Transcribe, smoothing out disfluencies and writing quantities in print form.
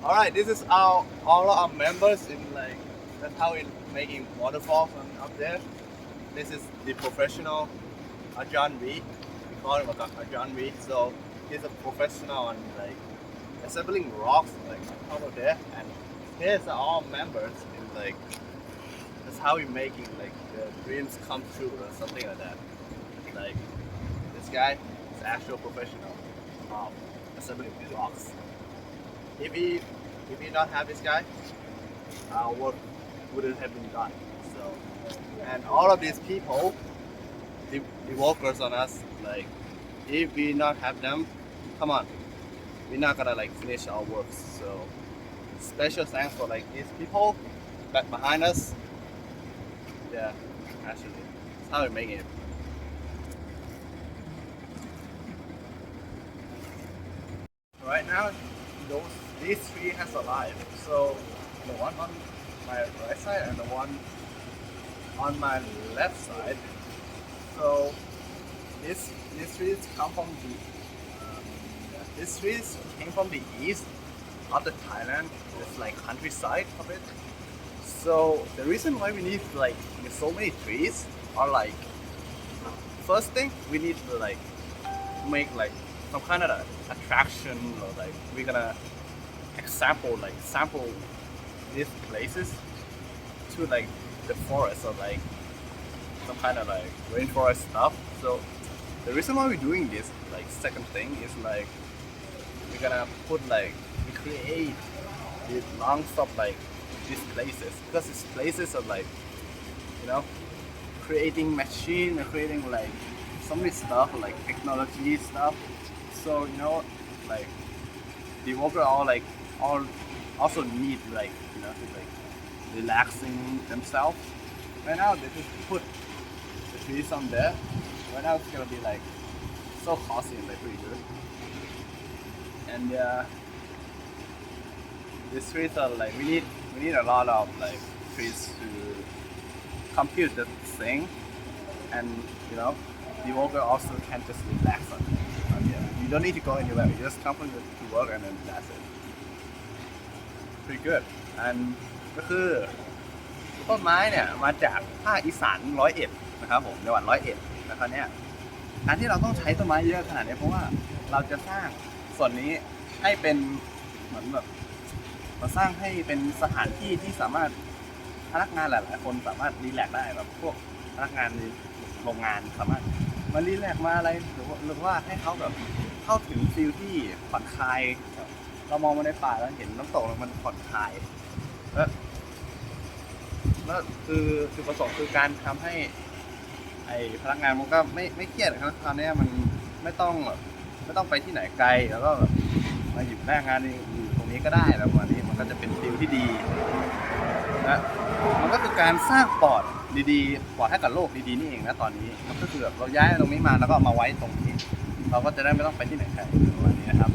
All right, this is our all our members in like that's how we're making waterfalls up there. This is the professional Ajahn V. We call him Ajahn V. So he's a professional on like assembling rocks like on top of there, and here's all members in like that's how we're making like the dreams come true or something like that. Like this guy is actual professional of assembling rocks. If we not have this guy, our work wouldn't have been done. So, and all of these people, the workers on us, like, if we not have them, come on, we're not gonna like finish our work. So, special thanks for like these people back behind us. Yeah, actually, that's how we're making it. Right now, these three has alive. So the one on my right side and the one on my left side. So these trees come from these trees came from the east of the Thailand. It's like countryside of it. So the reason why we need like so many trees are like first thing we need to like make like some kind of attraction or like we're gonna sample these places to like the forest or like some kind of like rainforest stuff. So the reason why we're doing this like second thing is like we're gonna put like we create these long stop like these places because these places are like you know creating machine and creating like so many stuff like technology stuff. So you know like the worker all also need like you know to like relaxing themselves. Right now they just put the trees on there. Right now it's gonna be like so costly and like pretty good. And these trees are like we need a lot of like trees to compute the thing, and you know the worker also can just relax on it. You don't need to go anywhere. You just come to work and then that's it. Pretty good. And ก็คือต้นไม้เนี่ยมาจากภาคอีสาน101นะครับผมจังหวัด101นะครับเนี่ยการที่เราต้องใช้ต้นไม้เยอะขนาดนี้เพราะว่าเราจะสร้างส่วนนี้ให้เป็นเหมือนแบบเราสร้างให้เป็นสถานที่ที่สามารถพนักงานหลายๆคนสามารถรีแลกซ์ได้แบบพวกพนักงานในโรงงานสามารถมารีแลกซ์มาอะไรหรือว่าให้เขาแบบเข้าถึงฟิลที่ผ่อนคลายเรามองมาในป่าแล้วเห็นน้ำตกแล้วมันผ่อนคลายแล้วคือจุดประสงค์คือการทำให้ไอ้พนักงานมันก็ไม่เครียดครับคราวนี้มันไม่ต้องไปที่ไหนไกลแล้วก็มาอยู่หน้างานอยู่ตรงนี้ก็ได้แล้ววันนี้มันก็จะเป็นฟิลที่ดีนะมันก็คือการสร้างปอดดีๆปอดให้กับโลกดีๆนี่เองนะตอนนี้มันก็คือเราย้ายตรงนี้มาแล้วก็มาไว้ตรงนี้เราก็จะได้ไม่ต้องไปที่ไหนไกลวันนี้นะครับ